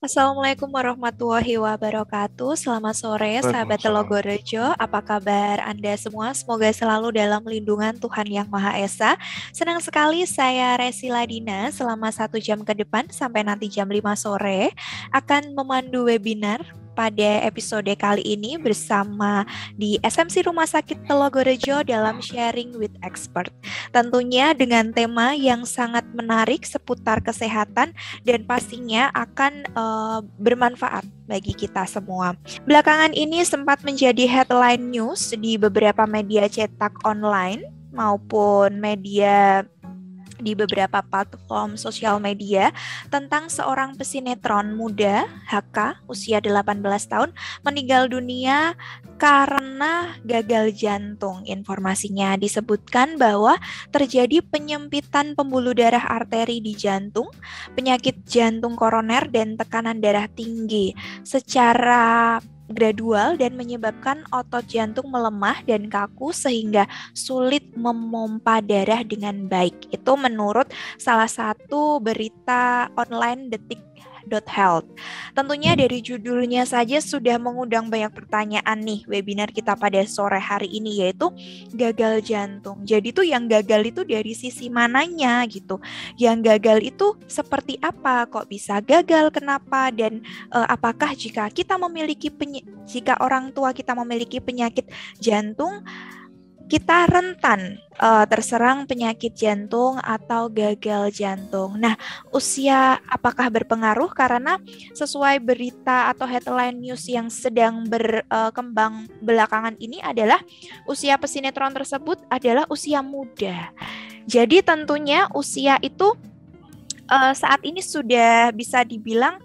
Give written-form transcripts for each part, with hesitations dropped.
Assalamualaikum warahmatullahi wabarakatuh. Selamat sore, sahabat Waalaikumsalam. Telogorejo. Apa kabar Anda semua? Semoga selalu dalam lindungan Tuhan Yang Maha Esa. Senang sekali saya Resi Ladina selama 1 jam ke depan sampai nanti jam 5 sore akan memandu webinar pada episode kali ini bersama di SMC Rumah Sakit Telogorejo dalam Sharing with Expert. Tentunya dengan tema yang sangat menarik seputar kesehatan dan pastinya akan bermanfaat bagi kita semua. Belakangan ini sempat menjadi headline news di beberapa media cetak online maupun media di beberapa platform sosial media tentang seorang pesinetron muda HK usia 18 tahun meninggal dunia karena gagal jantung. Informasinya disebutkan bahwa terjadi penyempitan pembuluh darah arteri di jantung, penyakit jantung koroner dan tekanan darah tinggi secara gradual dan menyebabkan otot jantung melemah dan kaku sehingga sulit memompa darah dengan baik. Itu menurut salah satu berita online Detik.Health. Tentunya dari judulnya saja sudah mengundang banyak pertanyaan nih webinar kita pada sore hari ini, yaitu gagal jantung. Jadi tuh yang gagal itu dari sisi mananya gitu. Yang gagal itu seperti apa, kok bisa gagal, kenapa, dan apakah jika orang tua kita memiliki penyakit jantung, kita rentan terserang penyakit jantung atau gagal jantung. Nah, usia apakah berpengaruh? Karena sesuai berita atau headline news yang sedang berkembang belakangan ini adalah usia pesinetron tersebut adalah usia muda. Jadi tentunya usia itu saat ini sudah bisa dibilang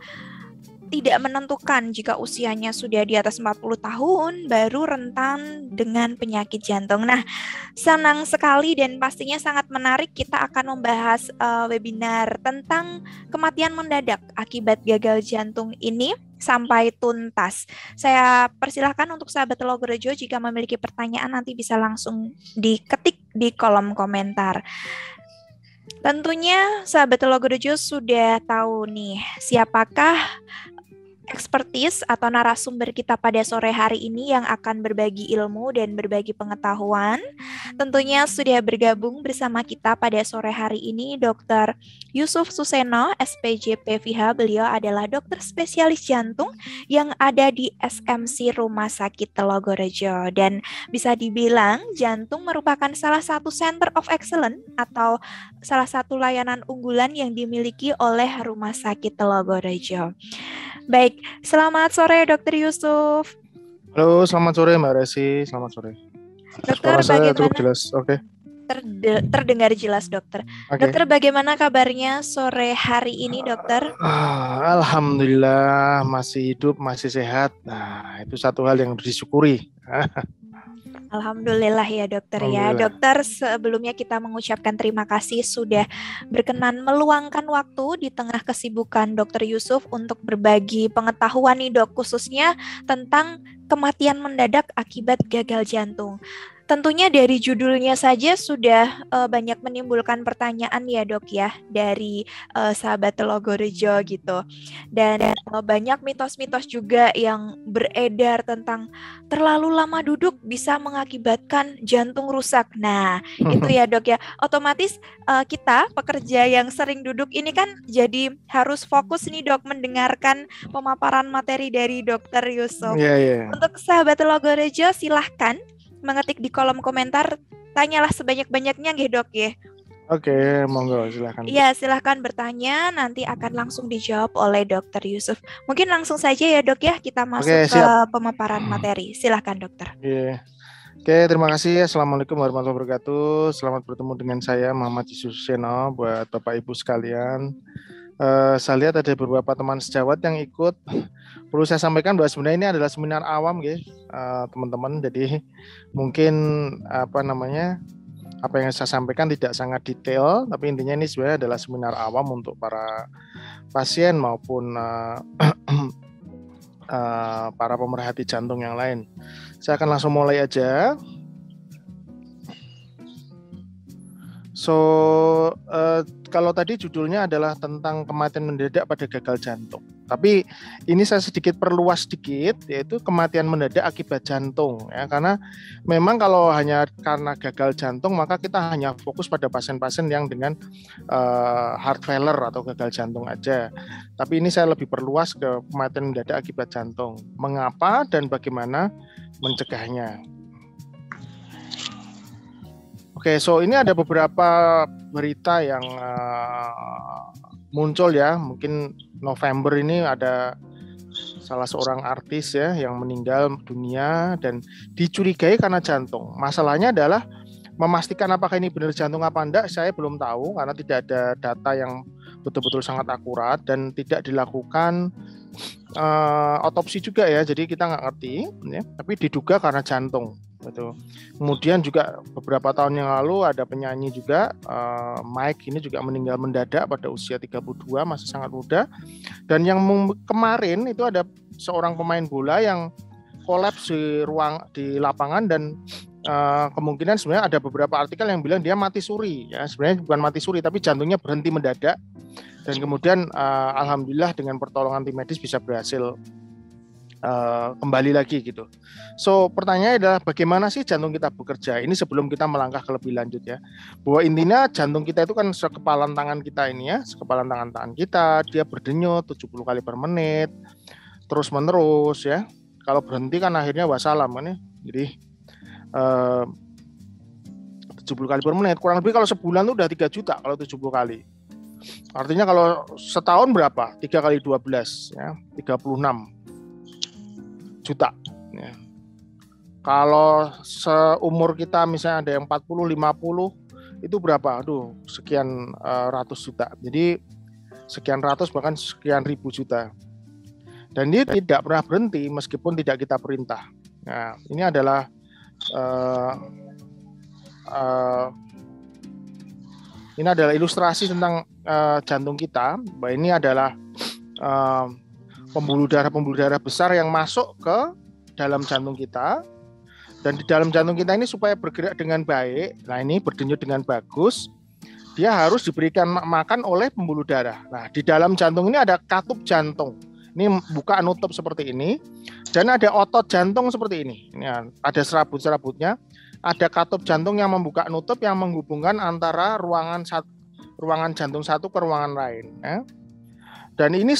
tidak menentukan. Jika usianya sudah di atas 40 tahun baru rentan dengan penyakit jantung. Nah, senang sekali dan pastinya sangat menarik kita akan membahas webinar tentang kematian mendadak akibat gagal jantung ini sampai tuntas. Saya persilahkan untuk sahabat Telogorejo jika memiliki pertanyaan nanti bisa langsung diketik di kolom komentar. Tentunya sahabat Telogorejo sudah tahu nih siapakah expertise atau narasumber kita pada sore hari ini yang akan berbagi ilmu dan berbagi pengetahuan. Tentunya sudah bergabung bersama kita pada sore hari ini Dr. Yusuf Suseno, SPJP FIHA. Beliau adalah dokter spesialis jantung yang ada di SMC Rumah Sakit Telogorejo. Dan bisa dibilang jantung merupakan salah satu center of excellence atau salah satu layanan unggulan yang dimiliki oleh Rumah Sakit Telogorejo. Baik, selamat sore Dokter Yusuf. Halo, selamat sore Mbak Resi. Selamat sore. Dokter, Suara saya cukup bagaimana? jelas. Oke. Terdengar jelas, Dokter. Oke. Dokter, bagaimana kabarnya sore hari ini, Dokter? Alhamdulillah masih hidup, masih sehat. Nah, itu satu hal yang disyukuri. Alhamdulillah ya dokter ya. Alhamdulillah. Dokter, sebelumnya kita mengucapkan terima kasih sudah berkenan meluangkan waktu di tengah kesibukan Dokter Yusuf untuk berbagi pengetahuan nih dok, khususnya tentang kematian mendadak akibat gagal jantung. Tentunya dari judulnya saja sudah banyak menimbulkan pertanyaan ya dok ya dari sahabat Telogorejo gitu. Dan banyak mitos-mitos juga yang beredar tentang terlalu lama duduk bisa mengakibatkan jantung rusak. Nah, itu ya dok ya. Otomatis kita pekerja yang sering duduk ini kan jadi harus fokus nih dok mendengarkan pemaparan materi dari dokter Yusuf. Iya, iya. Untuk sahabat Telogorejo silahkan mengetik di kolom komentar, tanyalah sebanyak-banyaknya nggih dok ya. Oke, monggo silakan. Iya, silahkan bertanya, nanti akan langsung dijawab oleh dokter Yusuf. Mungkin langsung saja ya dok ya, kita masuk Oke, ke siap. pemaparan materi. Silahkan dokter. Iya. Oke, terima kasih. Assalamualaikum warahmatullahi wabarakatuh. Selamat bertemu dengan saya Muhammad Yusuf Seno. Buat Bapak Ibu sekalian, saya lihat ada beberapa teman sejawat yang ikut. Perlu saya sampaikan bahwa sebenarnya ini adalah seminar awam, guys, teman-teman. Jadi mungkin apa yang saya sampaikan tidak sangat detail, tapi intinya ini sebenarnya adalah seminar awam untuk para pasien maupun para pemerhati jantung yang lain. Saya akan langsung mulai aja. So, kalau tadi judulnya adalah tentang kematian mendadak pada gagal jantung. Tapi ini saya sedikit perluas sedikit, yaitu kematian mendadak akibat jantung. Ya, karena memang kalau hanya karena gagal jantung, maka kita hanya fokus pada pasien-pasien yang dengan heart failure atau gagal jantung aja. Tapi ini saya lebih perluas ke kematian mendadak akibat jantung. Mengapa dan bagaimana mencegahnya. Oke, so ini ada beberapa berita yang muncul ya. Mungkin November ini ada salah seorang artis ya yang meninggal dunia dan dicurigai karena jantung. Masalahnya adalah memastikan apakah ini benar jantung apa enggak, saya belum tahu karena tidak ada data yang betul-betul sangat akurat dan tidak dilakukan otopsi juga ya. Jadi kita nggak ngerti ya, tapi diduga karena jantung. Betul. Kemudian juga beberapa tahun yang lalu ada penyanyi juga Mike ini juga meninggal mendadak pada usia 32, masih sangat muda. Dan yang kemarin itu ada seorang pemain bola yang kolaps di lapangan dan kemungkinan sebenarnya ada beberapa artikel yang bilang dia mati suri ya. Sebenarnya bukan mati suri tapi jantungnya berhenti mendadak dan kemudian alhamdulillah dengan pertolongan tim medis bisa berhasil kembali lagi gitu. So pertanyaannya adalah bagaimana sih jantung kita bekerja? Ini sebelum kita melangkah ke lebih lanjut ya. Bahwa intinya jantung kita itu kan sekepalan tangan kita ini ya, sekepalan tangan kita, dia berdenyut 70 kali per menit, terus menerus ya. Kalau berhenti kan akhirnya wassalam kan ya. Jadi 70 kali per menit, kurang lebih kalau sebulan itu udah 3 juta kalau 70 kali. Artinya kalau setahun berapa? 3 kali 12 ya, 36 juta ya. Kalau seumur kita misalnya ada yang 40 50 itu berapa? Aduh, sekian ratus juta. Jadi sekian ratus bahkan sekian ribu juta. Dan dia tidak pernah berhenti meskipun tidak kita perintah. Nah, ini adalah ilustrasi tentang jantung kita. Bahwa ini adalah pembuluh darah besar yang masuk ke dalam jantung kita, dan di dalam jantung kita ini supaya bergerak dengan baik, nah ini berdenyut dengan bagus, dia harus diberikan makan oleh pembuluh darah. Nah di dalam jantung ini ada katup jantung, ini buka nutup seperti ini, dan ada otot jantung seperti ini. Ini ada serabut-serabutnya, ada katup jantung yang membuka nutup yang menghubungkan antara ruangan jantung satu ke ruangan lain. Ya. Dan ini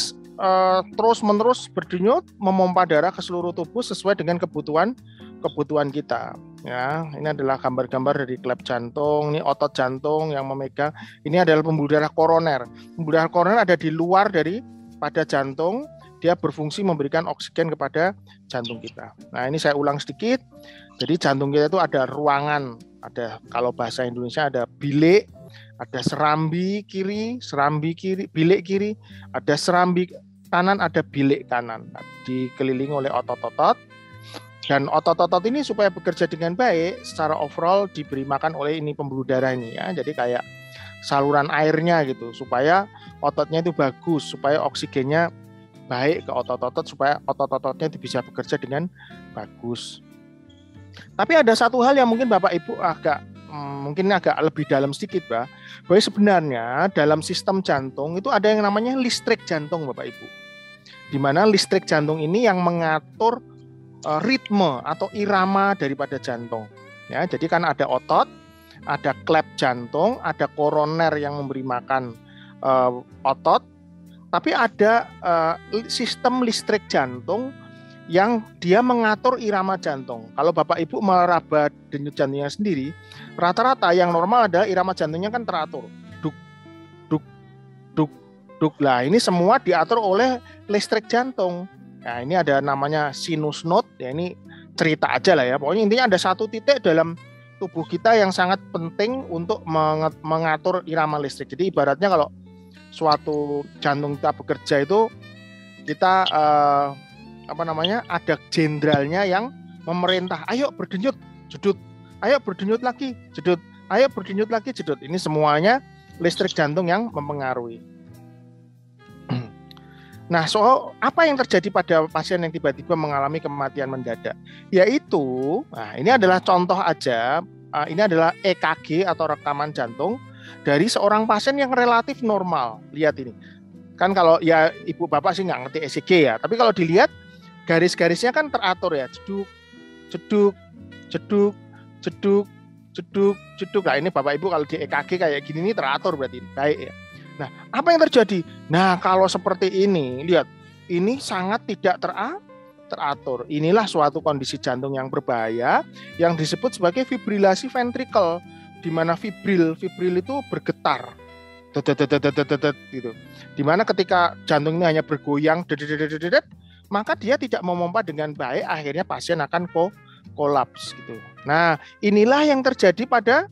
terus-menerus berdenyut, memompa darah ke seluruh tubuh sesuai dengan kebutuhan kita. Ya, ini adalah gambar-gambar dari klep jantung. Ini otot jantung yang memegang. Ini adalah pembuluh darah koroner. Pembuluh darah koroner ada di luar pada jantung. Dia berfungsi memberikan oksigen kepada jantung kita. Nah, ini saya ulang sedikit. Jadi jantung kita itu ada ruangan. Ada, kalau bahasa Indonesia ada bilik, ada serambi kiri, bilik kiri, ada serambi kanan, ada bilik kanan. Dikelilingi oleh otot-otot. Dan otot-otot ini supaya bekerja dengan baik, secara overall diberi makan oleh ini pembuluh darah ini ya. Jadi kayak saluran airnya gitu, supaya ototnya itu bagus, supaya oksigennya baik ke otot-otot, supaya otot-ototnya itu bisa bekerja dengan bagus. Tapi ada satu hal yang mungkin Bapak Ibu mungkin agak lebih dalam sedikit, bahwa sebenarnya dalam sistem jantung itu ada yang namanya listrik jantung, Bapak Ibu. Di mana listrik jantung ini yang mengatur ritme atau irama daripada jantung. Ya, jadi kan ada otot, ada klep jantung, ada koroner yang memberi makan otot, tapi ada sistem listrik jantung yang dia mengatur irama jantung. Kalau Bapak Ibu meraba denyut jantungnya sendiri, rata-rata yang normal adalah irama jantungnya kan teratur. Duk, duk, duk, duk. Lah ini semua diatur oleh listrik jantung. Nah ini ada namanya sinus node, ya ini cerita aja lah ya. Pokoknya intinya ada satu titik dalam tubuh kita yang sangat penting untuk mengatur irama listrik. Jadi ibaratnya kalau suatu jantung kita bekerja itu kita ada jenderalnya yang memerintah, ayo berdenyut, jedut, ayo berdenyut lagi, jedut, ayo berdenyut lagi, jedut. Ini semuanya listrik jantung yang mempengaruhi. Nah, soal apa yang terjadi pada pasien yang tiba-tiba mengalami kematian mendadak, yaitu, nah ini adalah contoh aja, ini adalah EKG atau rekaman jantung dari seorang pasien yang relatif normal. Lihat ini. Kan kalau ya ibu bapak sih nggak ngerti ECG ya, tapi kalau dilihat garis-garisnya kan teratur ya, jeduk, jeduk, jeduk, jeduk, jeduk, jeduk. Nah ini bapak ibu kalau di EKG kayak gini ini teratur berarti baik ya. Nah apa yang terjadi? Nah kalau seperti ini, lihat ini sangat tidak teratur. Inilah suatu kondisi jantung yang berbahaya yang disebut sebagai fibrilasi ventrikel, di mana fibril itu bergetar. Gitu. Dimana ketika jantung ini hanya bergoyang, maka dia tidak memompa dengan baik, akhirnya pasien akan kolaps gitu. Nah, inilah yang terjadi pada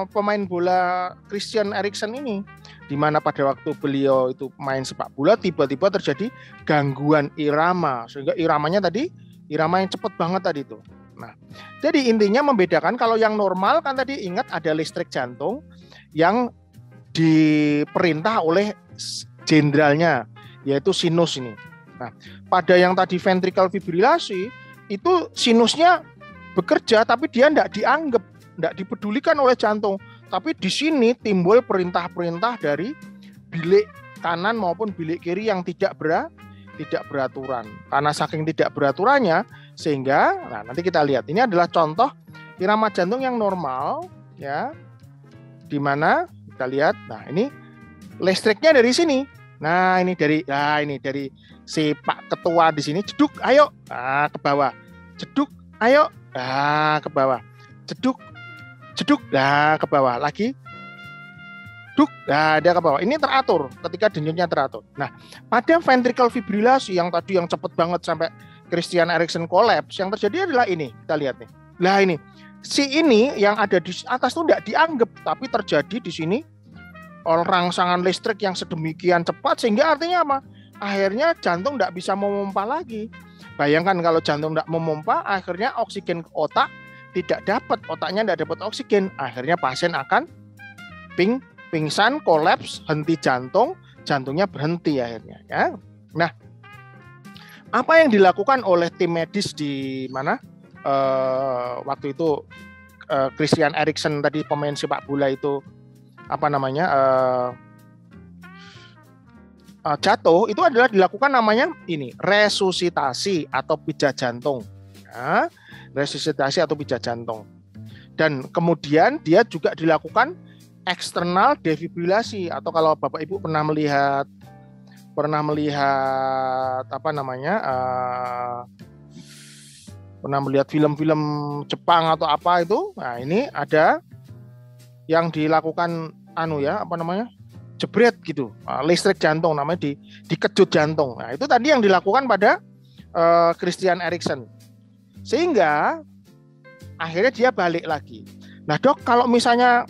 pemain bola Christian Eriksen ini, di mana pada waktu beliau itu main sepak bola tiba-tiba terjadi gangguan irama, sehingga iramanya tadi irama yang cepat banget tadi itu. Nah, jadi intinya membedakan kalau yang normal kan tadi ingat ada listrik jantung yang diperintah oleh jenderalnya, yaitu sinus ini. Nah, pada yang tadi ventricle fibrilasi, itu sinusnya bekerja, tapi dia tidak dianggap, tidak dipedulikan oleh jantung. Tapi di sini timbul perintah-perintah dari bilik kanan maupun bilik kiri yang tidak beraturan. Karena saking tidak beraturannya, sehingga, nah nanti kita lihat, ini adalah contoh irama jantung yang normal, ya, di mana kita lihat, nah ini listriknya dari sini. Nah ini dari si Pak Ketua di sini, jeduk, ayo, ke bawah, jeduk, ayo, ke bawah, jeduk, ke bawah, lagi, duk, dia ke bawah. Ini teratur, ketika denyutnya teratur. Nah pada ventricle fibrilasi yang tadi yang cepat banget sampai Christian Eriksen collapse, yang terjadi adalah ini, kita lihat nih. Nah ini. Si ini yang ada di atas itu tidak dianggap, tapi terjadi di sini rangsangan listrik yang sedemikian cepat sehingga artinya apa? Akhirnya jantung tidak bisa memompa lagi. Bayangkan kalau jantung tidak memompa, akhirnya oksigen ke otak tidak dapat, otaknya tidak dapat oksigen, akhirnya pasien akan pingsan, kolaps, henti jantung, jantungnya berhenti akhirnya. Ya. Nah, apa yang dilakukan oleh tim medis di mana? Waktu itu Christian Eriksen tadi pemain sepak bola itu jatuh, itu adalah dilakukan namanya ini resusitasi atau pijat jantung, ya, resusitasi atau pijat jantung. Dan kemudian dia juga dilakukan eksternal defibrilasi, atau kalau Bapak Ibu pernah melihat pernah melihat film-film Jepang atau apa itu, nah ini ada yang dilakukan jebret gitu, listrik jantung namanya dikejut jantung. Nah itu tadi yang dilakukan pada Christian Eriksen, sehingga akhirnya dia balik lagi. Nah dok, kalau misalnya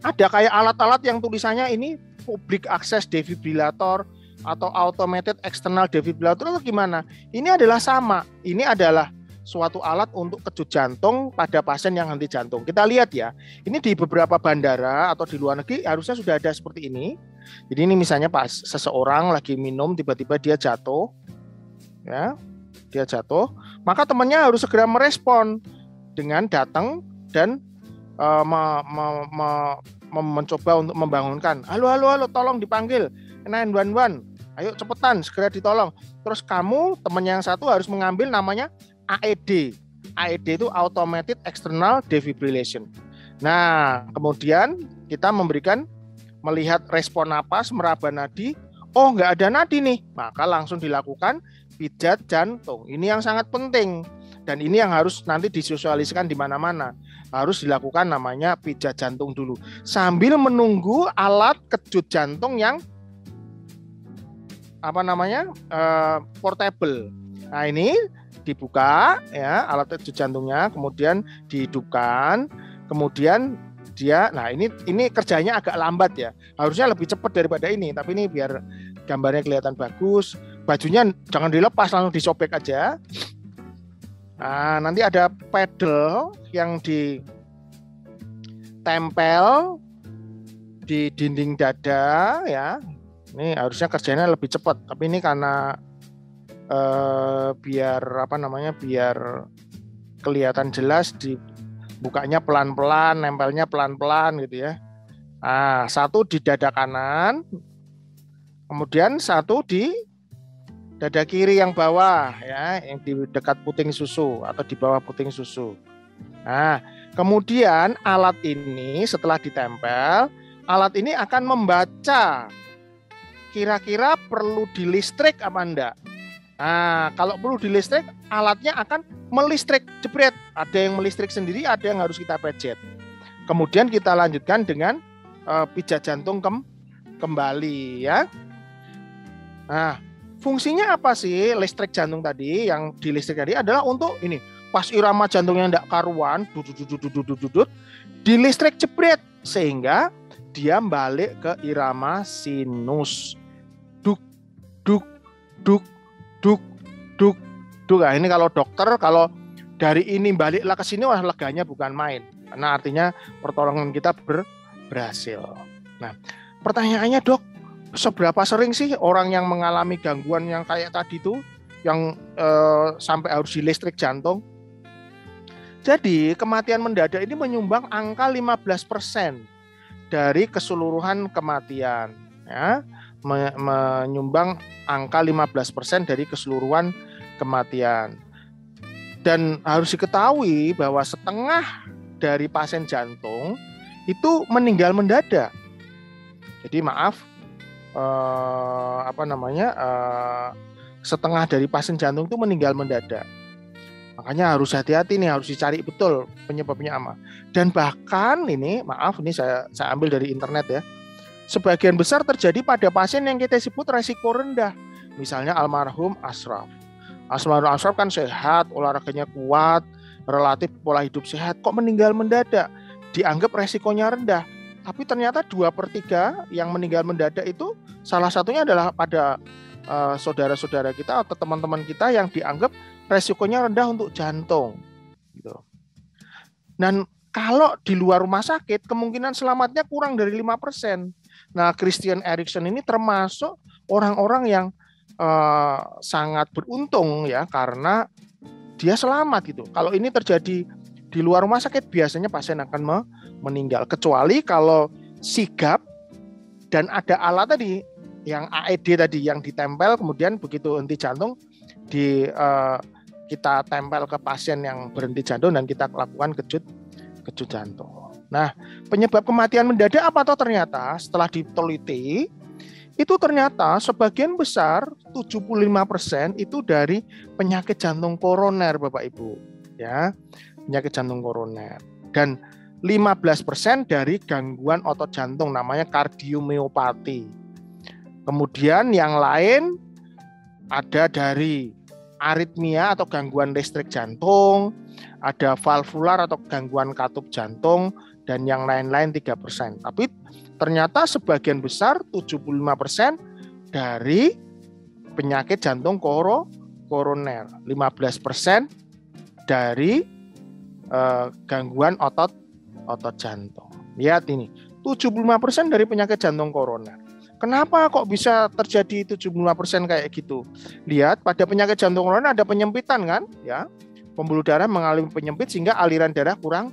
ada kayak alat-alat yang tulisannya ini public access defibrillator atau automated external defibrillator itu gimana? Ini adalah sama. Ini adalah suatu alat untuk kejut jantung pada pasien yang henti jantung. Kita lihat ya, ini di beberapa bandara atau di luar negeri harusnya sudah ada seperti ini. Jadi ini misalnya pas seseorang lagi minum tiba-tiba dia jatuh, ya, maka temannya harus segera merespon dengan datang dan mencoba untuk membangunkan. Halo, tolong dipanggil 911. Ayo cepetan, segera ditolong. Terus kamu, teman yang satu harus mengambil namanya AED. AED itu Automated External Defibrillation. Nah, kemudian kita melihat respon napas, meraba nadi. Oh, nggak ada nadi nih. Maka langsung dilakukan pijat jantung. Ini yang sangat penting. Dan ini yang harus nanti disosialisasikan di mana-mana. Harus dilakukan namanya pijat jantung dulu. Sambil menunggu alat kejut jantung yang portable. Nah ini dibuka ya alat kejut jantungnya, kemudian dihidupkan, kemudian dia, nah ini kerjanya agak lambat ya, harusnya lebih cepat daripada ini, tapi ini biar gambarnya kelihatan bagus. Bajunya jangan dilepas, langsung disobek aja. Nah nanti ada pedal yang ditempel di dinding dada ya. Ini harusnya kerjanya lebih cepat, tapi ini karena biar kelihatan jelas bukanya pelan-pelan, nempelnya pelan-pelan gitu ya. Nah, satu di dada kanan, kemudian satu di dada kiri yang bawah ya, yang di dekat puting susu atau di bawah puting susu. Nah, kemudian alat ini setelah ditempel, alat ini akan membaca kira-kira perlu di listrik apa enggak. Nah, kalau perlu di listrik, alatnya akan melistrik, jebret. Ada yang melistrik sendiri, ada yang harus kita pejet. Kemudian kita lanjutkan dengan pijat jantung kembali ya. Nah, fungsinya apa sih listrik jantung tadi? Yang di listrik tadi adalah untuk ini, pas irama jantungnya enggak karuan, di listrik jebret sehingga dia balik ke irama sinus. Duk duk duk duk duk duk. Nah, ini kalau dokter kalau dari ini baliklah ke sini, wah leganya bukan main. Karena artinya pertolongan kita berhasil. Nah, pertanyaannya, Dok, seberapa sering sih orang yang mengalami gangguan yang kayak tadi tuh yang sampai harus di listrik jantung? Jadi, kematian mendadak ini menyumbang angka 15% dari keseluruhan kematian ya. Menyumbang angka 15% dari keseluruhan kematian. Dan harus diketahui bahwa setengah dari pasien jantung itu meninggal mendadak. Jadi maaf, setengah dari pasien jantung itu meninggal mendadak. Makanya harus hati-hati nih, harus dicari betul penyebabnya apa. Dan bahkan ini, maaf, ini saya ambil dari internet ya. Sebagian besar terjadi pada pasien yang kita sebut resiko rendah. Misalnya almarhum Ashraf. Almarhum Ashraf kan sehat, olahraganya kuat, relatif pola hidup sehat. Kok meninggal mendadak? Dianggap resikonya rendah. Tapi ternyata 2/3 yang meninggal mendadak itu salah satunya adalah pada saudara-saudara kita atau teman-teman kita yang dianggap resikonya rendah untuk jantung. Gitu. Dan kalau di luar rumah sakit, kemungkinan selamatnya kurang dari 5%. Nah, Christian Eriksen ini termasuk orang-orang yang sangat beruntung ya, karena dia selamat gitu. Kalau ini terjadi di luar rumah sakit, biasanya pasien akan meninggal. Kecuali kalau sigap dan ada alat tadi, yang AED tadi yang ditempel, kemudian begitu henti jantung kita tempel ke pasien yang berhenti jantung dan kita lakukan kejut jantung. Nah, penyebab kematian mendadak apa toh ternyata setelah diteliti itu ternyata sebagian besar 75% itu dari penyakit jantung koroner Bapak Ibu ya, penyakit jantung koroner, dan 15% dari gangguan otot jantung namanya kardiomiopati. Kemudian yang lain ada dari aritmia atau gangguan listrik jantung, ada valvular atau gangguan katup jantung, dan yang lain-lain 3%. Tapi ternyata sebagian besar 75% dari penyakit jantung koroner, 15% dari gangguan otot jantung. Lihat ini, 75% dari penyakit jantung koroner. Kenapa kok bisa terjadi 75% kayak gitu? Lihat, pada penyakit jantung koroner ada penyempitan kan, ya. Pembuluh darah mengalami penyempit sehingga aliran darah kurang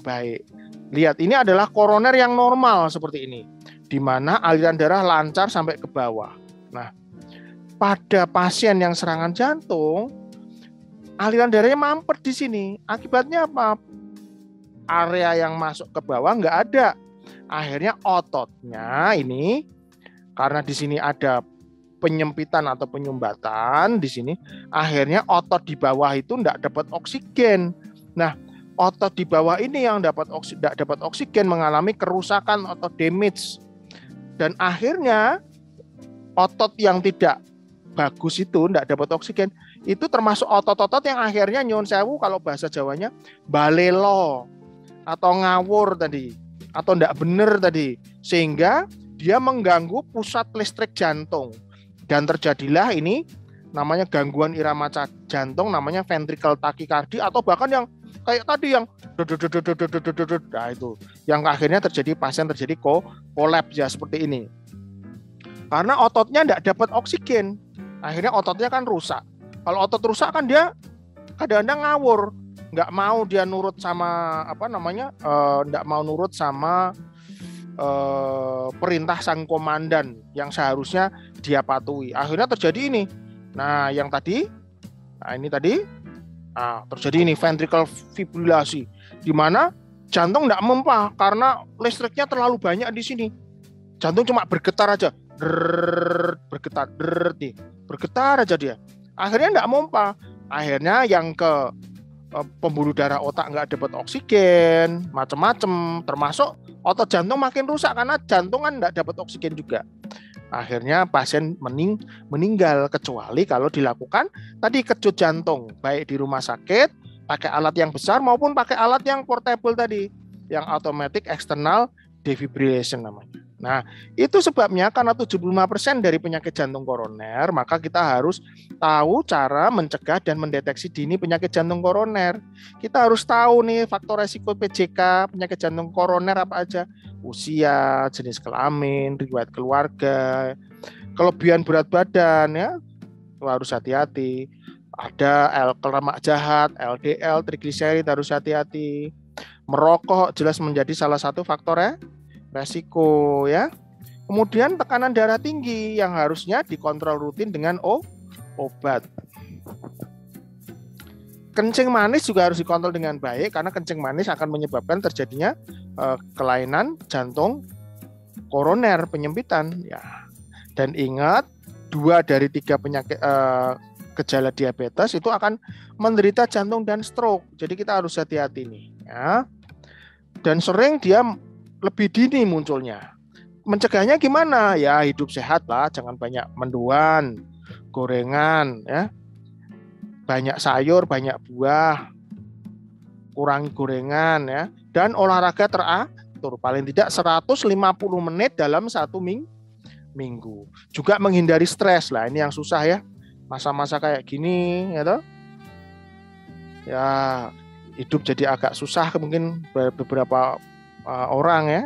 baik. Lihat, ini adalah koroner yang normal seperti ini, di mana aliran darah lancar sampai ke bawah. Nah, pada pasien yang serangan jantung, aliran darahnya mampet di sini. Akibatnya apa? Area yang masuk ke bawah nggak ada. Akhirnya ototnya ini, karena di sini ada penyempitan atau penyumbatan di sini, akhirnya otot di bawah itu nggak dapat oksigen. Nah, otot di bawah ini yang tidak dapat oksigen mengalami kerusakan atau damage, dan akhirnya otot yang tidak bagus itu tidak dapat oksigen, itu termasuk otot-otot yang akhirnya nyuwun sewu kalau bahasa Jawanya balelo atau ngawur tadi, atau tidak benar tadi, sehingga dia mengganggu pusat listrik jantung dan terjadilah ini namanya gangguan irama jantung, namanya ventricle tachycardia, atau bahkan yang kayak tadi yang nah itu yang akhirnya pasien terjadi kolaps ya seperti ini, karena ototnya tidak dapat oksigen. Akhirnya ototnya kan rusak. Kalau otot rusak kan dia kadang-kadang ngawur, nggak mau dia nurut sama nggak mau nurut sama perintah sang komandan yang seharusnya dia patuhi. Akhirnya terjadi ini. Nah, terjadi ini ventricular fibrilasi, di mana jantung nggak mempa karena listriknya terlalu banyak di sini. Jantung cuma bergetar aja, bergetar aja dia. Akhirnya nggak mempa. Akhirnya yang ke pembuluh darah otak nggak dapat oksigen, macam-macam, termasuk otot jantung makin rusak karena jantung kan nggak dapat oksigen juga. Akhirnya pasien meninggal, kecuali kalau dilakukan tadi kejut jantung, baik di rumah sakit pakai alat yang besar maupun pakai alat yang portable tadi, yang automatic external defibrillation namanya. Nah, itu sebabnya karena 75% dari penyakit jantung koroner, maka kita harus tahu cara mencegah dan mendeteksi dini penyakit jantung koroner. Kita harus tahu nih faktor resiko PJK, penyakit jantung koroner apa aja. Usia, jenis kelamin, riwayat keluarga, kelebihan berat badan ya, harus hati-hati. Ada lemak jahat, LDL, trigliserid harus hati-hati. Merokok jelas menjadi salah satu faktor resiko ya. Kemudian tekanan darah tinggi yang harusnya dikontrol rutin dengan obat. Kencing manis juga harus dikontrol dengan baik karena kencing manis akan menyebabkan terjadinya kelainan jantung koroner, penyempitan ya. Dan ingat, 2 dari 3 penyakit gejala diabetes itu akan menderita jantung dan stroke. Jadi kita harus hati-hati nih ya. Dan sering dia lebih dini munculnya. Mencegahnya gimana? Ya hidup sehat lah, jangan banyak mendoan, gorengan ya. Banyak sayur, banyak buah. Kurangi gorengan ya, dan olahraga teratur paling tidak 150 menit dalam 1 minggu. Juga menghindari stres lah, ini yang susah ya. Masa-masa kayak gini ya toh. Ya hidup jadi agak susah mungkin beberapa orang ya.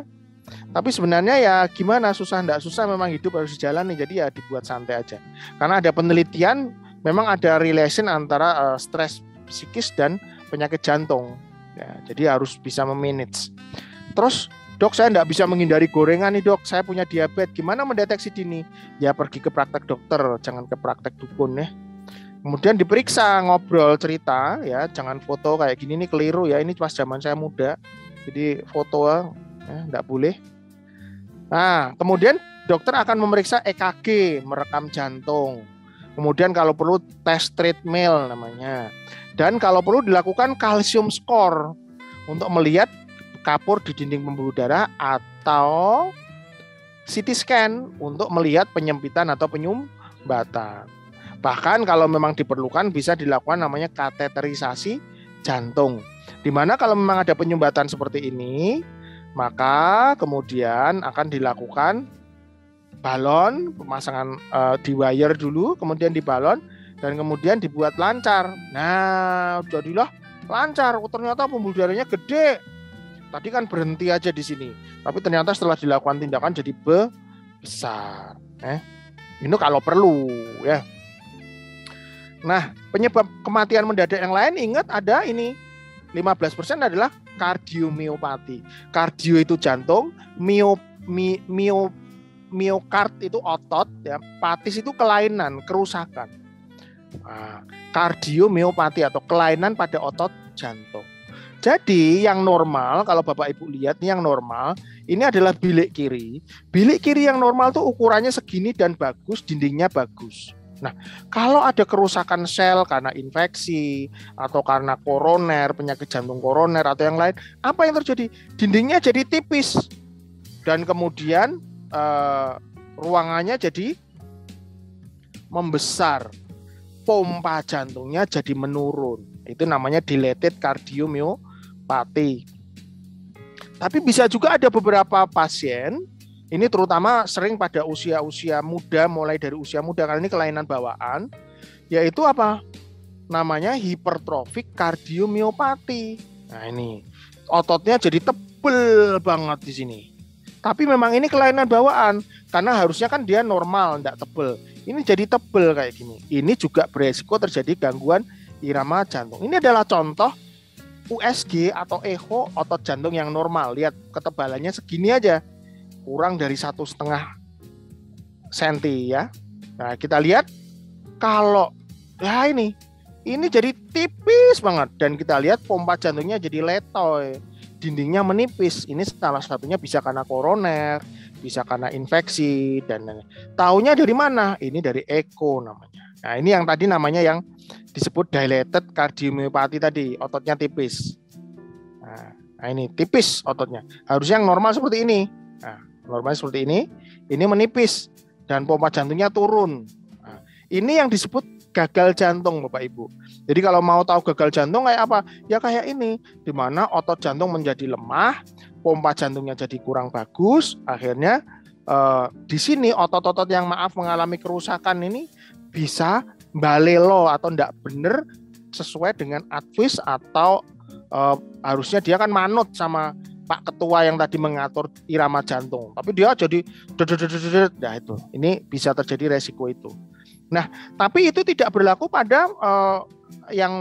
Tapi sebenarnya ya gimana, susah enggak susah memang hidup harus dijalani, jadi ya dibuat santai aja. Karena ada penelitian memang ada relation antara stres psikis dan penyakit jantung. Ya, jadi harus bisa memanage. Terus, dok saya enggak bisa menghindari gorengan nih dok, saya punya diabetes, gimana mendeteksi dini? Ya pergi ke praktek dokter, jangan ke praktek dukun ya. Kemudian diperiksa, ngobrol, cerita ya, jangan foto kayak gini nih keliru ya, ini pas zaman saya muda. Jadi foto ya, enggak boleh. Nah, kemudian dokter akan memeriksa EKG, merekam jantung. Kemudian kalau perlu tes treadmill namanya. Dan kalau perlu dilakukan kalsium score untuk melihat kapur di dinding pembuluh darah atau CT scan untuk melihat penyempitan atau penyumbatan. Bahkan kalau memang diperlukan bisa dilakukan namanya kateterisasi jantung. Di mana kalau memang ada penyumbatan seperti ini, maka kemudian akan dilakukan balon, pemasangan di wire dulu, kemudian di balon, dan kemudian dibuat lancar. Nah, jadilah lancar. Ternyata pembuluh darahnya gede. Tadi kan berhenti aja di sini, tapi ternyata setelah dilakukan tindakan jadi besar. Ini kalau perlu ya. Nah, penyebab kematian mendadak yang lain ingat ada ini. 15% adalah kardiomiopati. Kardio itu jantung, miokard itu otot ya, patis itu kelainan, kerusakan. Nah, kardiomiopati atau kelainan pada otot jantung. Jadi yang normal, kalau Bapak Ibu lihat nih yang normal, ini adalah bilik kiri. Bilik kiri yang normal tuh ukurannya segini dan bagus, dindingnya bagus. Nah, kalau ada kerusakan sel karena infeksi atau karena koroner, penyakit jantung koroner atau yang lain, apa yang terjadi? Dindingnya jadi tipis dan kemudian ruangannya jadi membesar. Pompa jantungnya jadi menurun. Itu namanya dilated cardiomyopathy. Tapi bisa juga ada beberapa pasien, ini terutama sering pada usia-usia muda, mulai dari usia muda, karena ini kelainan bawaan, yaitu apa? Namanya hypertrophic cardiomyopathy. Nah ini, ototnya jadi tebel banget di sini. Tapi memang ini kelainan bawaan, karena harusnya kan dia normal, tidak tebel. Ini jadi tebel kayak gini. Ini juga beresiko terjadi gangguan irama jantung. Ini adalah contoh USG atau echo otot jantung yang normal. Lihat ketebalannya segini aja, kurang dari 1,5 senti ya. Nah kita lihat kalau ya ini jadi tipis banget, dan kita lihat pompa jantungnya jadi letoy, dindingnya menipis. Ini salah satunya bisa karena koroner, bisa karena infeksi, dan taunya dari mana? Ini dari echo namanya. Nah ini yang tadi namanya yang disebut dilated cardiomyopathy tadi, ototnya tipis. Nah ini tipis ototnya. Harusnya yang normal seperti ini. Nah, normal seperti ini menipis dan pompa jantungnya turun. Nah, ini yang disebut gagal jantung, Bapak Ibu. Jadi kalau mau tahu gagal jantung kayak apa? Ya kayak ini, di mana otot jantung menjadi lemah, pompa jantungnya jadi kurang bagus, akhirnya di sini otot-otot yang mengalami kerusakan ini bisa balelo atau enggak benar sesuai dengan advis, atau harusnya dia kan manut sama Pak Ketua yang tadi mengatur irama jantung, tapi dia jadi nah itu, ini bisa terjadi resiko itu. Nah, tapi itu tidak berlaku pada yang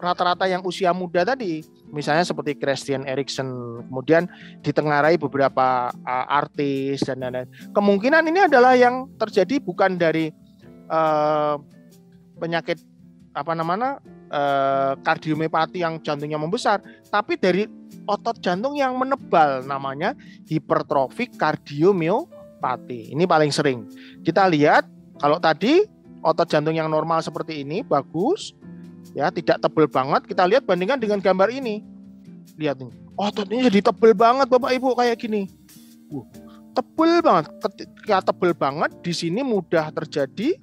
rata-rata yang usia muda tadi, misalnya seperti Christian Eriksen, kemudian ditengarai beberapa artis dan lain-lain. Kemungkinan ini adalah yang terjadi bukan dari penyakit kardiomyopati yang jantungnya membesar, tapi dari otot jantung yang menebal, namanya hipertrofik kardiomyopati. Ini paling sering kita lihat. Kalau tadi otot jantung yang normal seperti ini bagus ya, tidak tebal banget. Kita lihat bandingkan dengan gambar ini, lihat nih, ototnya jadi tebal banget Bapak Ibu, kayak gini. Tebal banget. Ketika tebal banget di sini mudah terjadi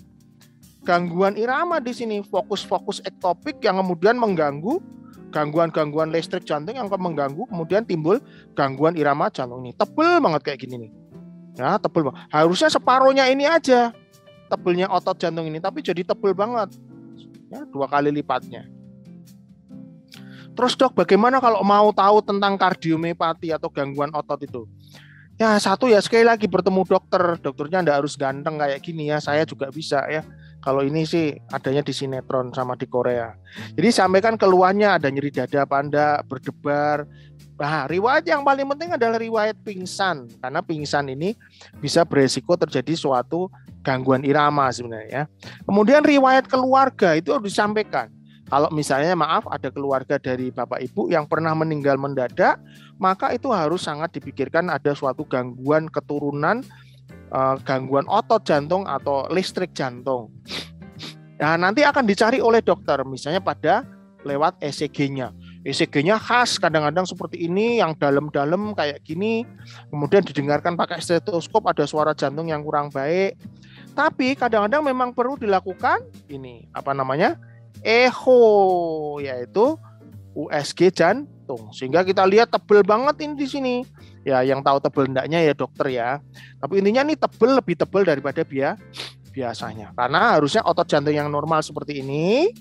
gangguan irama di sini, fokus ektopik yang kemudian mengganggu, gangguan listrik jantung yang mengganggu, kemudian timbul gangguan irama jantung. Ini tebel banget kayak gini nih. Ya, tebel banget. Harusnya separuhnya ini aja tebelnya otot jantung ini, tapi jadi tebel banget. Ya, 2 kali lipatnya. Terus Dok, bagaimana kalau mau tahu tentang kardiomyopati atau gangguan otot itu? Ya satu ya, sekali lagi bertemu dokter. Dokternya enggak harus ganteng kayak gini ya, saya juga bisa ya. Kalau ini sih adanya di sinetron sama di Korea. Jadi sampaikan keluhannya, ada nyeri dada apa enggak, berdebar. Nah, riwayat yang paling penting adalah riwayat pingsan. Karena pingsan ini bisa beresiko terjadi suatu gangguan irama sebenarnya. Kemudian riwayat keluarga itu harus disampaikan. Kalau misalnya maaf ada keluarga dari Bapak Ibu yang pernah meninggal mendadak, maka itu harus sangat dipikirkan ada suatu gangguan keturunan, gangguan otot jantung atau listrik jantung. Nah, nanti akan dicari oleh dokter, misalnya pada lewat ECG-nya. ECG-nya khas kadang-kadang seperti ini, yang dalam-dalam kayak gini, kemudian didengarkan pakai stetoskop, ada suara jantung yang kurang baik. Tapi kadang-kadang memang perlu dilakukan ini, echo, yaitu USG jantung. Sehingga kita lihat tebel banget ini di sini. Ya, yang tahu tebel enggaknya ya dokter ya. Tapi intinya ini tebel, lebih tebel daripada biasanya. Karena harusnya otot jantung yang normal seperti ini,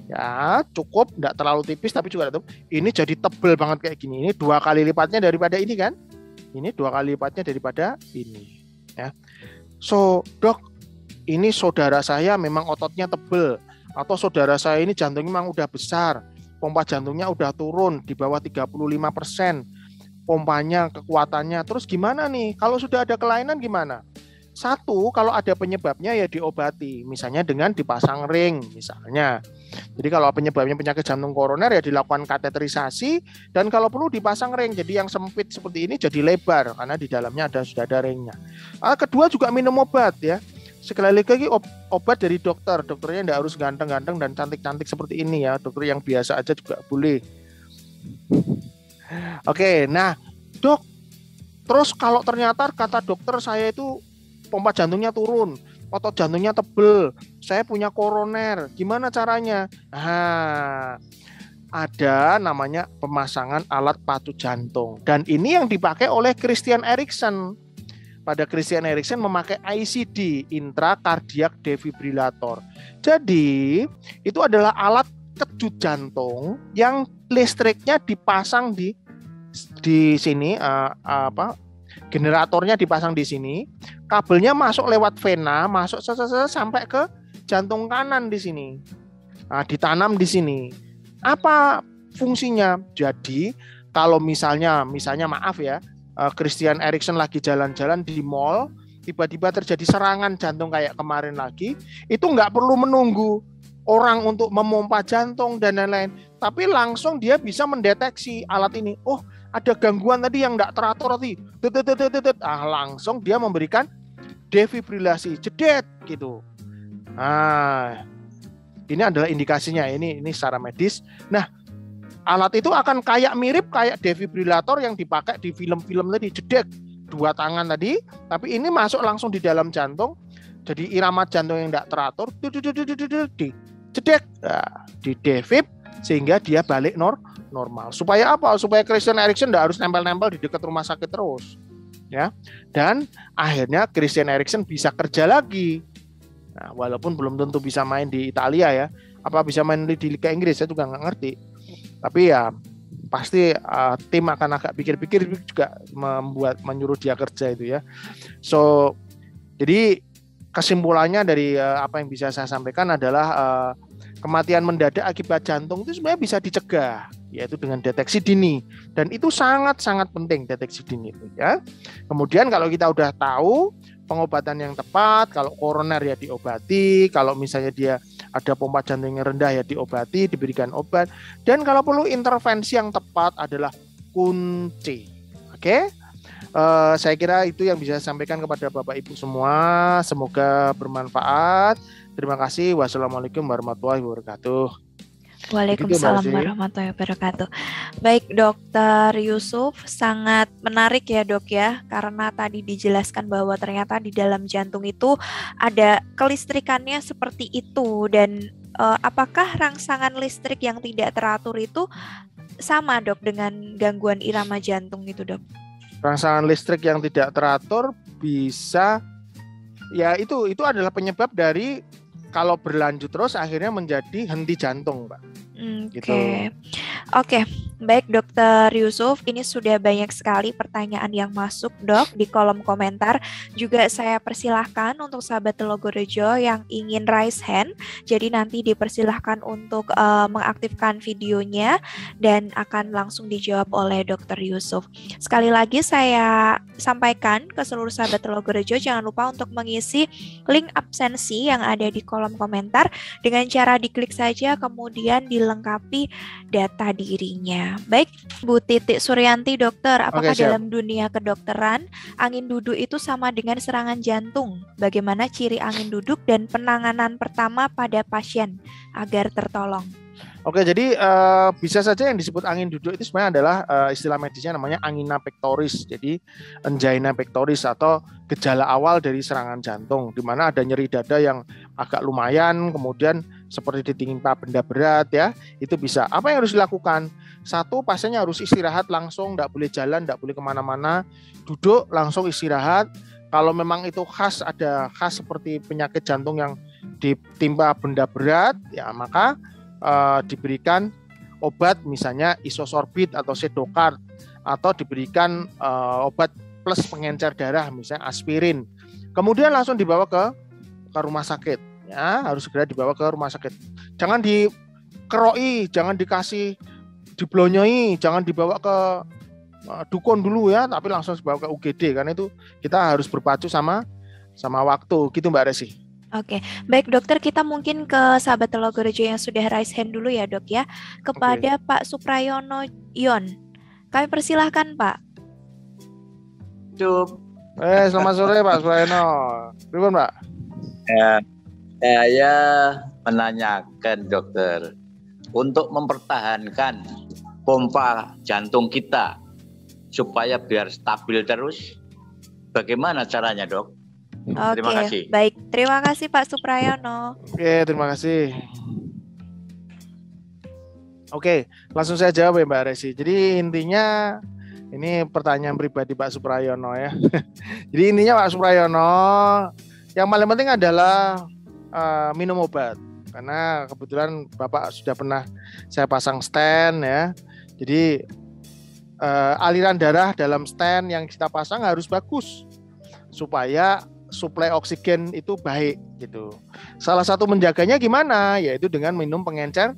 ya cukup, enggak terlalu tipis tapi juga enggak tebel. Ini jadi tebel banget kayak gini. Ini 2 kali lipatnya daripada ini kan? Ini 2 kali lipatnya daripada ini. Ya. So, Dok, ini saudara saya memang ototnya tebel, atau saudara saya ini jantungnya memang udah besar, pompa jantungnya udah turun di bawah 35%, pompanya, kekuatannya. Terus gimana nih? Kalau sudah ada kelainan gimana? Satu, kalau ada penyebabnya ya diobati, misalnya dengan dipasang ring misalnya. Jadi kalau penyebabnya penyakit jantung koroner ya dilakukan kateterisasi, dan kalau perlu dipasang ring. Jadi yang sempit seperti ini jadi lebar karena di dalamnya sudah ada ringnya. Kedua juga minum obat ya. Sekali lagi obat dari dokter. Dokternya tidak harus ganteng-ganteng dan cantik-cantik seperti ini ya. Dokter yang biasa aja juga boleh. Oke, nah Dok, terus kalau ternyata kata dokter saya itu pompa jantungnya turun, otot jantungnya tebel, saya punya koroner, gimana caranya? Nah, ada namanya pemasangan alat patu jantung, dan ini yang dipakai oleh Christian Eriksen. Pada Christian Eriksen memakai ICD, intracardiac defibrillator. Jadi itu adalah alat kejut jantung yang listriknya dipasang di sini, generatornya dipasang di sini, kabelnya masuk lewat vena, masuk sampai ke jantung kanan di sini. Nah, ditanam di sini. Apa fungsinya. Jadi kalau misalnya maaf ya, Christian Eriksen lagi jalan-jalan di mall, tiba-tiba terjadi serangan jantung kayak kemarin lagi, itu nggak perlu menunggu orang untuk memompa jantung dan lain-lain, tapi langsung dia bisa mendeteksi alat ini. Oh, ada gangguan tadi yang nggak teratur tadi, langsung dia memberikan defibrilasi, jedet gitu. Nah, ini adalah indikasinya. Ini secara medis. Nah, alat itu akan mirip kayak defibrilator yang dipakai di film-film tadi, jedek, 2 tangan tadi, tapi ini masuk langsung di dalam jantung, jadi irama jantung yang tidak teratur, di jedek, di defib, sehingga dia balik normal. Supaya apa? Supaya Christian Eriksen tidak harus nempel-nempel di dekat rumah sakit terus, ya. Dan akhirnya Christian Eriksen bisa kerja lagi. Nah, walaupun belum tentu bisa main di Italia ya, apa bisa main di Liga Inggris saya juga nggak ngerti. Tapi ya pasti tim akan agak pikir-pikir juga menyuruh dia kerja itu ya. So jadi kesimpulannya dari apa yang bisa saya sampaikan adalah kematian mendadak akibat jantung itu sebenarnya bisa dicegah, yaitu dengan deteksi dini, dan itu sangat-sangat penting deteksi dini itu ya. Kemudian kalau kita udah tahu pengobatan yang tepat, kalau koroner ya diobati, kalau misalnya dia ada pompa jantung yang rendah ya diobati, diberikan obat, dan kalau perlu intervensi yang tepat adalah kunci. Oke? Saya kira itu yang bisa saya sampaikan kepada Bapak Ibu semua. Semoga bermanfaat. Terima kasih. Wassalamualaikum warahmatullahi wabarakatuh. Waalaikumsalam warahmatullahi wabarakatuh. Baik, Dokter Yusuf, sangat menarik ya dok ya, karena tadi dijelaskan bahwa ternyata di dalam jantung itu ada kelistrikannya seperti itu, dan apakah rangsangan listrik yang tidak teratur itu sama dok dengan gangguan irama jantung itu dok? Rangsangan listrik yang tidak teratur bisa, ya itu adalah penyebab dari kalau berlanjut terus akhirnya menjadi henti jantung, Pak. Oke. Baik Dokter Yusuf, ini sudah banyak sekali pertanyaan yang masuk dok di kolom komentar. Juga saya persilahkan untuk sahabat Telogorejo yang ingin raise hand, jadi nanti dipersilahkan untuk mengaktifkan videonya dan akan langsung dijawab oleh Dokter Yusuf. Sekali lagi saya sampaikan ke seluruh sahabat Telogorejo, jangan lupa untuk mengisi link absensi yang ada di kolom komentar dengan cara diklik saja kemudian dilengkapi data dirinya. Baik, Bu Titik Suryanti, dokter, apakah dalam dunia kedokteran angin duduk itu sama dengan serangan jantung? Bagaimana ciri angin duduk dan penanganan pertama pada pasien agar tertolong? Oke, jadi bisa saja yang disebut angin duduk itu sebenarnya adalah istilah medisnya namanya angina pectoris. Jadi angina pectoris atau gejala awal dari serangan jantung, di mana ada nyeri dada yang agak lumayan, kemudian seperti ditimpa benda berat ya, itu bisa. Apa yang harus dilakukan? Satu, pasiennya harus istirahat langsung, tidak boleh jalan, tidak boleh kemana-mana, duduk langsung istirahat. Kalau memang itu khas seperti penyakit jantung yang ditimpa benda berat, ya maka diberikan obat misalnya isosorbit atau sedokart, atau diberikan obat plus pengencer darah misalnya aspirin. Kemudian langsung dibawa ke rumah sakit. Ya, harus segera dibawa ke rumah sakit. Jangan dikeroi, jangan dikasih diblonyoi, jangan dibawa ke dukun dulu ya, tapi langsung dibawa ke UGD, karena itu kita harus berpacu sama waktu gitu Mbak Resi. Oke, baik dokter, kita mungkin ke sahabat Telogorejo yang sudah raise hand dulu ya dok ya, kepada Pak Suprayono Yon. Kami persilahkan Pak. Selamat sore Pak Suprayono. Pripun Pak? Ya, saya menanyakan dokter, untuk mempertahankan pompa jantung kita supaya biar stabil terus, bagaimana caranya dok? Terima kasih. Baik, terima kasih Pak Suprayono. Oke, terima kasih. Oke, langsung saya jawab ya Mbak Resi. Jadi intinya ini pertanyaan pribadi Pak Suprayono ya. Jadi intinya Pak Suprayono, yang paling penting adalah minum obat. Karena kebetulan Bapak sudah pernah saya pasang stent ya. Jadi aliran darah dalam stent yang kita pasang harus bagus supaya suplai oksigen itu baik gitu. Salah satu menjaganya gimana? Yaitu dengan minum pengencer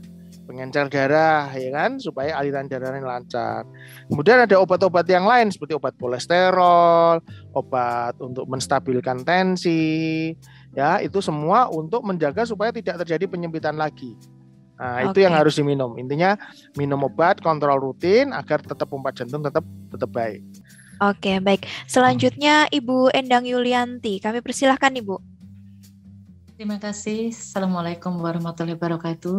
pengencer darah, ya kan, supaya aliran darahnya lancar. Kemudian ada obat-obat yang lain seperti obat kolesterol, obat untuk menstabilkan tensi, ya itu semua untuk menjaga supaya tidak terjadi penyempitan lagi. Nah, itu yang harus diminum. Intinya minum obat, kontrol rutin agar tetap pompa jantung tetap baik. Oke, baik. Selanjutnya Ibu Endang Yulianti, kami persilahkan Ibu. Terima kasih. Assalamualaikum warahmatullahi wabarakatuh.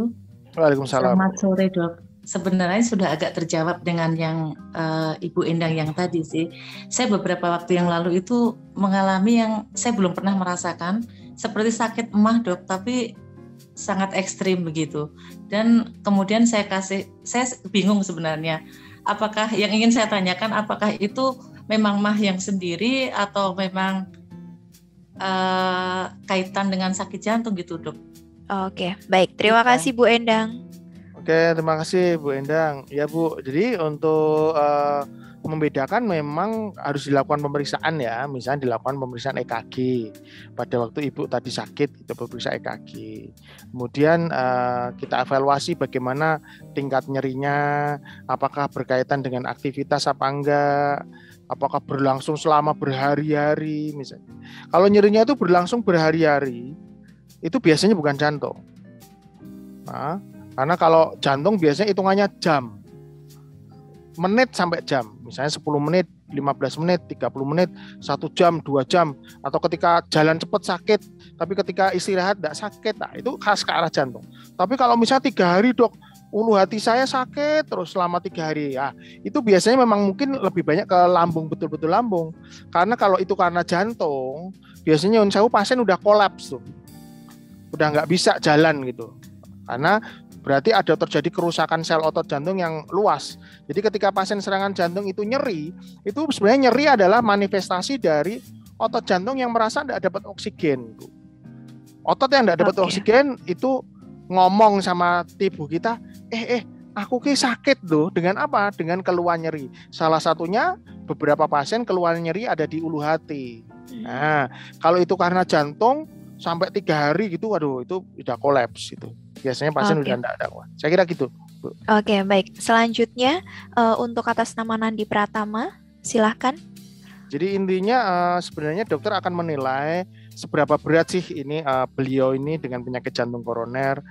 Waalaikumsalam. Selamat sore, Dok. Sebenarnya sudah agak terjawab dengan yang Ibu Endang yang tadi sih. Saya beberapa waktu yang lalu itu mengalami yang saya belum pernah merasakan, seperti sakit emah, Dok, tapi sangat ekstrim begitu. Dan kemudian saya bingung sebenarnya. Apakah yang ingin saya tanyakan, apakah itu memang mah yang sendiri atau memang kaitan dengan sakit jantung gitu, Dok? Oke, baik. Terima kasih Bu Endang. Oke, terima kasih Bu Endang. Ya Bu, jadi untuk membedakan memang harus dilakukan pemeriksaan ya. Misalnya dilakukan pemeriksaan EKG. Pada waktu Ibu tadi sakit, kita periksa EKG. Kemudian kita evaluasi bagaimana tingkat nyerinya, apakah berkaitan dengan aktivitas apa enggak, apakah berlangsung selama berhari-hari misalnya. Kalau nyerinya itu berlangsung berhari-hari, itu biasanya bukan jantung. Nah, karena kalau jantung biasanya hitungannya jam, menit sampai jam. Misalnya 10 menit, 15 menit, 30 menit, 1 jam, 2 jam. Atau ketika jalan cepat sakit, tapi ketika istirahat tidak sakit. Nah, itu khas ke arah jantung. Tapi kalau misalnya 3 hari, Dok, ulu hati saya sakit terus selama 3 hari, ya itu biasanya memang mungkin lebih banyak ke lambung, betul-betul lambung. Karena kalau itu karena jantung, biasanya pasien udah kolaps tuh, udah nggak bisa jalan gitu. Karena berarti ada terjadi kerusakan sel otot jantung yang luas. Jadi ketika pasien serangan jantung itu nyeri, itu sebenarnya nyeri adalah manifestasi dari otot jantung yang merasa tidak dapat oksigen. Otot yang tidak dapat oksigen itu ngomong sama tubuh kita, aku sakit loh. Dengan apa? Dengan keluhan nyeri. Salah satunya beberapa pasien keluhan nyeri ada di ulu hati. Nah, kalau itu karena jantung sampai 3 hari gitu, waduh itu udah kolaps itu. Biasanya pasien udah enggak ada. Saya kira gitu. Oke, baik. Selanjutnya untuk atas nama Nandi Pratama, silahkan. Jadi intinya sebenarnya dokter akan menilai seberapa berat sih ini beliau ini dengan penyakit jantung koroner.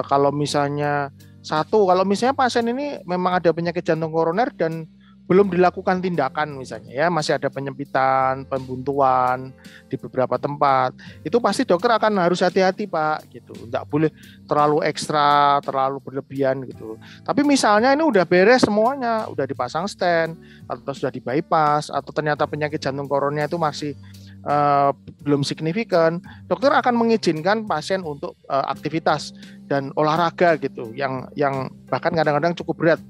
Kalau misalnya kalau misalnya pasien ini memang ada penyakit jantung koroner dan belum dilakukan tindakan misalnya ya, masih ada penyempitan, pembuntuan di beberapa tempat, itu pasti dokter akan harus hati-hati Pak gitu, nggak boleh terlalu ekstra, terlalu berlebihan gitu. Tapi misalnya ini udah beres semuanya, udah dipasang stent atau sudah di bypass, atau ternyata penyakit jantung koroner itu masih belum signifikan, dokter akan mengizinkan pasien untuk aktivitas dan olahraga gitu, yang bahkan kadang-kadang cukup berat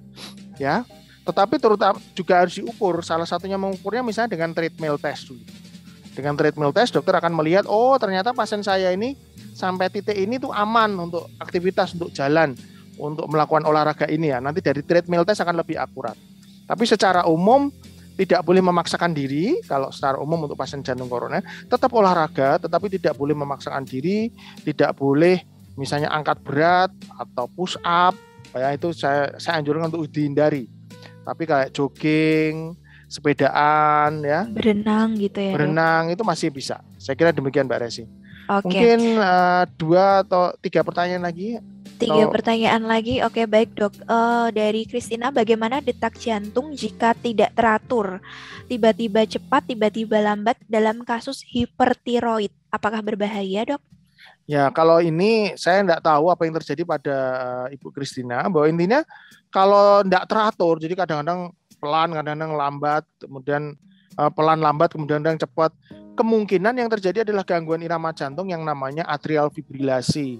ya. Tetapi terutama juga harus diukur. Salah satunya mengukurnya misalnya dengan treadmill test dulu. Dengan treadmill test dokter akan melihat, oh ternyata pasien saya ini sampai titik ini tuh aman untuk aktivitas, untuk jalan, untuk melakukan olahraga ini ya. Nanti dari treadmill test akan lebih akurat. Tapi secara umum tidak boleh memaksakan diri. Kalau secara umum untuk pasien jantung koroner tetap olahraga, tetapi tidak boleh memaksakan diri, tidak boleh misalnya angkat berat atau push up. Ya itu saya anjurkan untuk dihindari. Tapi kayak jogging, sepedaan ya, berenang gitu ya. Berenang itu masih bisa. Saya kira demikian Mbak Resi. Mungkin 2 atau 3 pertanyaan lagi. 3 pertanyaan lagi. Oke, baik Dok. Dari Christina, bagaimana detak jantung jika tidak teratur? Tiba-tiba cepat, tiba-tiba lambat dalam kasus hipertiroid. Apakah berbahaya, Dok? Ya, kalau ini saya enggak tahu apa yang terjadi pada Ibu Christina, bahwa intinya kalau enggak teratur, jadi kadang-kadang pelan, kadang-kadang lambat, kemudian pelan lambat, kemudian cepat, kemungkinan yang terjadi adalah gangguan irama jantung yang namanya atrial fibrilasi.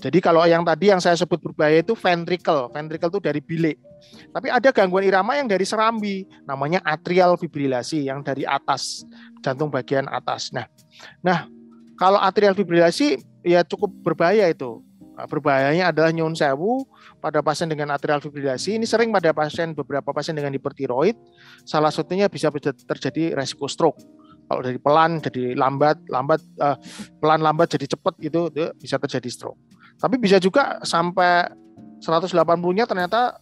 Jadi kalau yang tadi yang saya sebut berbahaya itu ventricle itu dari bilik. Tapi ada gangguan irama yang dari serambi, namanya atrial fibrilasi yang dari atas, jantung bagian atas. Nah, kalau atrial fibrilasi ya cukup berbahaya itu. Berbahayanya adalah nyun sewu pada pasien dengan atrial fibrilasi. Ini sering pada beberapa pasien dengan hipertiroid. Salah satunya bisa terjadi resiko stroke. Kalau dari pelan jadi lambat, pelan lambat jadi cepat itu bisa terjadi stroke. Tapi bisa juga sampai 180-nya ternyata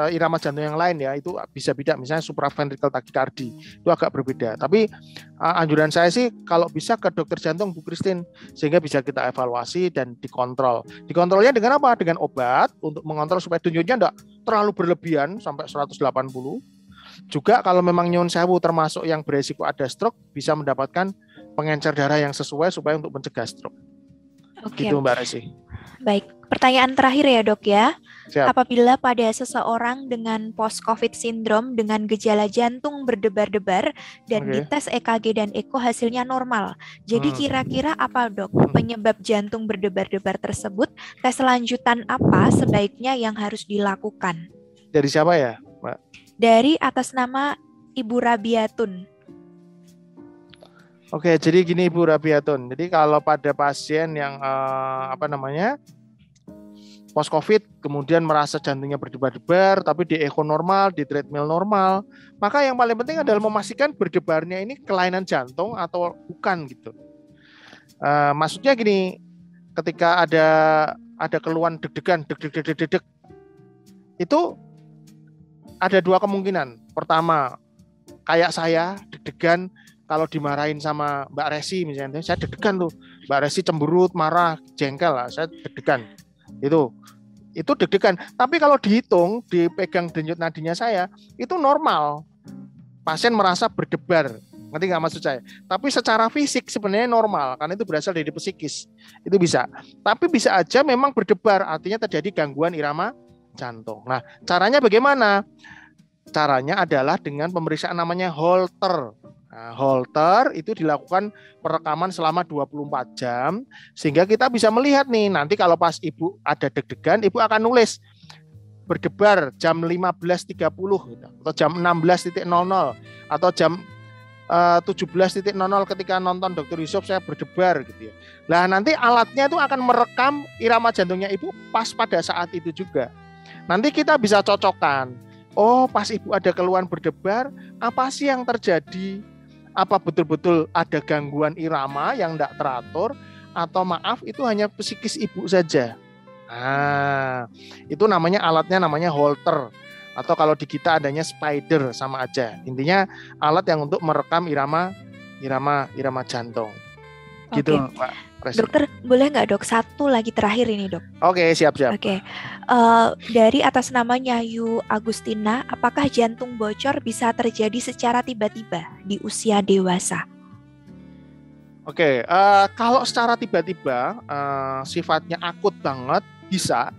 irama jantung yang lain ya, itu bisa beda, misalnya supraventricular tachycardia itu agak berbeda. Tapi anjuran saya sih kalau bisa ke dokter jantung Bu Christine, sehingga bisa kita evaluasi dan dikontrol. Dikontrolnya dengan apa? Dengan obat untuk mengontrol supaya denyutnya enggak terlalu berlebihan sampai 180. Juga kalau memang nyun sewu termasuk yang beresiko ada stroke, bisa mendapatkan pengencer darah yang sesuai supaya untuk mencegah stroke. Oke. Gitu Mbak Resi. Baik, pertanyaan terakhir ya dok ya. Siap. Apabila pada seseorang dengan post-COVID syndrome dengan gejala jantung berdebar-debar dan dites EKG dan EKO hasilnya normal. Jadi kira-kira apa dok penyebab jantung berdebar-debar tersebut? Tes lanjutan apa sebaiknya yang harus dilakukan? Dari siapa ya, Mbak? Dari atas nama Ibu Rabiatun. Oke, jadi gini Ibu Rabiatun. Jadi kalau pada pasien yang post COVID kemudian merasa jantungnya berdebar-debar, tapi di echo normal, di treadmill normal, maka yang paling penting adalah memastikan berdebarnya ini kelainan jantung atau bukan gitu. Maksudnya gini, ketika ada keluhan deg-degan, deg-deg, itu ada dua kemungkinan. Pertama, kayak saya deg-degan. Kalau dimarahin sama Mbak Resi misalnya, saya deg-degan tuh. Mbak Resi cemberut, marah, jengkel lah, saya deg-degan. Itu deg-degan. Tapi kalau dihitung, dipegang denyut nadinya saya, itu normal. Pasien merasa berdebar. Ngerti nggak maksud saya? Tapi secara fisik sebenarnya normal, karena itu berasal dari psikis. Itu bisa. Tapi bisa aja memang berdebar, artinya terjadi gangguan irama jantung. Nah, caranya bagaimana? Caranya adalah dengan pemeriksaan namanya Holter. Nah, Holter itu dilakukan perekaman selama 24 jam sehingga kita bisa melihat nih, nanti kalau pas Ibu ada deg-degan, Ibu akan nulis berdebar jam 15.30 gitu, atau jam 16.00 atau jam 17.00 ketika nonton Dr. Yusuf saya berdebar gitu ya. Nah, nanti alatnya itu akan merekam irama jantungnya Ibu pas pada saat itu juga. Nanti kita bisa cocokkan. Oh, pas Ibu ada keluhan berdebar, apa sih yang terjadi? Apa betul-betul ada gangguan irama yang tidak teratur, atau maaf itu hanya psikis Ibu saja. Nah, itu alatnya namanya Holter, atau kalau di kita adanya spider, sama aja. Intinya alat yang untuk merekam irama jantung. Gitu, Pak. Dokter, boleh nggak dok satu lagi terakhir ini dok? Oke, siap-siap. Oke. Dari atas nama Nyayu Agustina, apakah jantung bocor bisa terjadi secara tiba-tiba di usia dewasa? Oke, kalau secara tiba-tiba sifatnya akut banget bisa,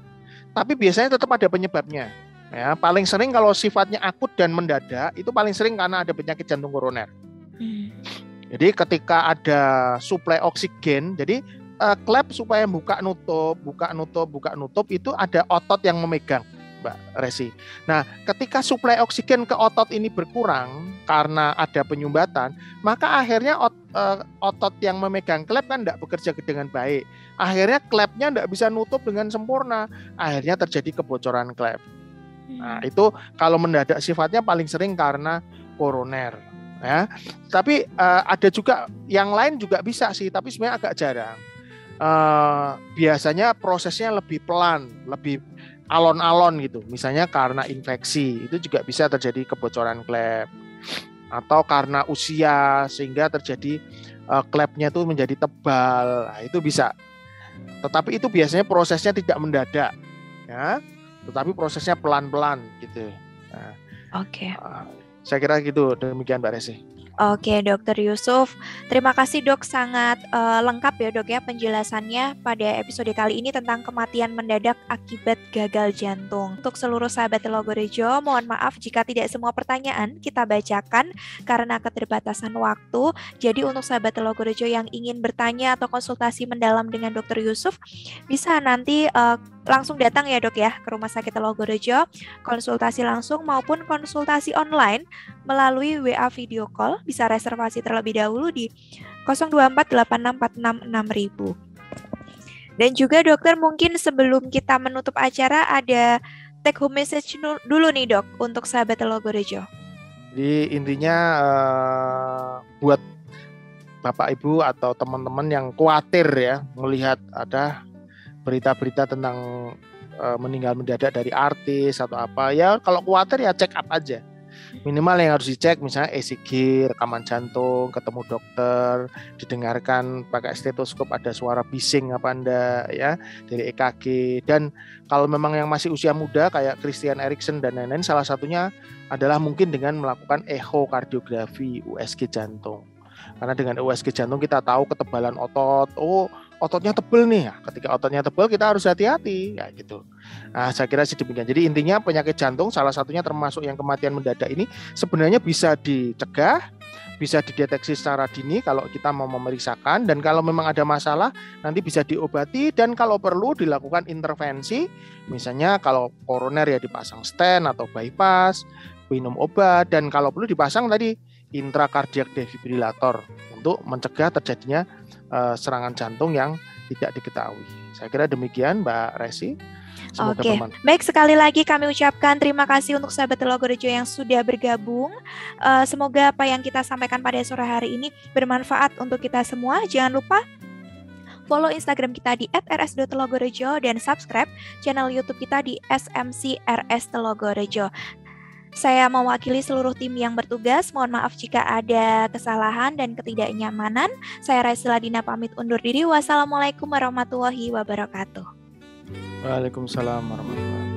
tapi biasanya tetap ada penyebabnya. Ya, paling sering kalau sifatnya akut dan mendadak itu paling sering karena ada penyakit jantung koroner. Jadi ketika ada suplai oksigen, jadi klep supaya buka nutup itu ada otot yang memegang, Mbak Resi. Nah, ketika suplai oksigen ke otot ini berkurang karena ada penyumbatan, maka akhirnya otot yang memegang klep kan tidak bekerja dengan baik. Akhirnya klepnya tidak bisa nutup dengan sempurna. Akhirnya terjadi kebocoran klep. Nah, itu kalau mendadak sifatnya paling sering karena koroner. Ya, tapi ada juga yang lain juga bisa sih, tapi sebenarnya agak jarang. Biasanya prosesnya lebih pelan, lebih alon-alon gitu. Misalnya karena infeksi, itu juga bisa terjadi kebocoran klep. Atau karena usia sehingga terjadi klepnya itu menjadi tebal. Nah, itu bisa. Tetapi itu biasanya prosesnya tidak mendadak, ya. Tetapi prosesnya pelan-pelan gitu. Nah, Oke. Saya kira gitu, demikian Mbak Resi. Oke, Dokter Yusuf. Terima kasih dok, sangat lengkap ya dok ya penjelasannya pada episode kali ini tentang kematian mendadak akibat gagal jantung. Untuk seluruh sahabat Logorejo, mohon maaf jika tidak semua pertanyaan kita bacakan karena keterbatasan waktu. Jadi untuk sahabat Logorejo yang ingin bertanya atau konsultasi mendalam dengan Dokter Yusuf, bisa nanti langsung datang ya dok ya ke Rumah Sakit Logorejo, konsultasi langsung maupun konsultasi online melalui WA video call. Bisa reservasi terlebih dahulu di 02486466000. Dan juga dokter, mungkin sebelum kita menutup acara ada take home message dulu nih dok untuk sahabat Logorejo. Jadi intinya buat Bapak Ibu atau teman-teman yang khawatir ya melihat ada berita-berita tentang meninggal mendadak dari artis atau apa, ya kalau khawatir ya check up aja. Minimal yang harus dicek misalnya ECG, rekaman jantung, ketemu dokter, didengarkan pakai stetoskop ada suara bising apa enggak ya dari EKG. Dan kalau memang yang masih usia muda kayak Christian Eriksen dan lain-lain, salah satunya adalah mungkin dengan melakukan echokardiografi USG jantung. Karena dengan USG jantung kita tahu ketebalan otot, ototnya tebel nih ya. Ketika ototnya tebel kita harus hati-hati ya gitu. Nah, saya kira sih demikian. Jadi intinya penyakit jantung salah satunya termasuk yang kematian mendadak ini sebenarnya bisa dicegah, bisa dideteksi secara dini kalau kita mau memeriksakan, dan kalau memang ada masalah nanti bisa diobati, dan kalau perlu dilakukan intervensi. Misalnya kalau koroner ya dipasang stent atau bypass, minum obat, dan kalau perlu dipasang tadi intrakardiak defibrilator untuk mencegah terjadinya serangan jantung yang tidak diketahui. Saya kira demikian Mbak Resi. Oke, baik, sekali lagi kami ucapkan terima kasih untuk sahabat Telogorejo yang sudah bergabung. Semoga apa yang kita sampaikan pada sore hari ini bermanfaat untuk kita semua. Jangan lupa follow Instagram kita di @rs.telogorejo dan subscribe channel YouTube kita di SMC RS Telogorejo. Saya mewakili seluruh tim yang bertugas. Mohon maaf jika ada kesalahan dan ketidaknyamanan. Saya Resi Ladina pamit undur diri. Wassalamualaikum warahmatullahi wabarakatuh. Waalaikumsalam warahmatullahi wabarakatuh.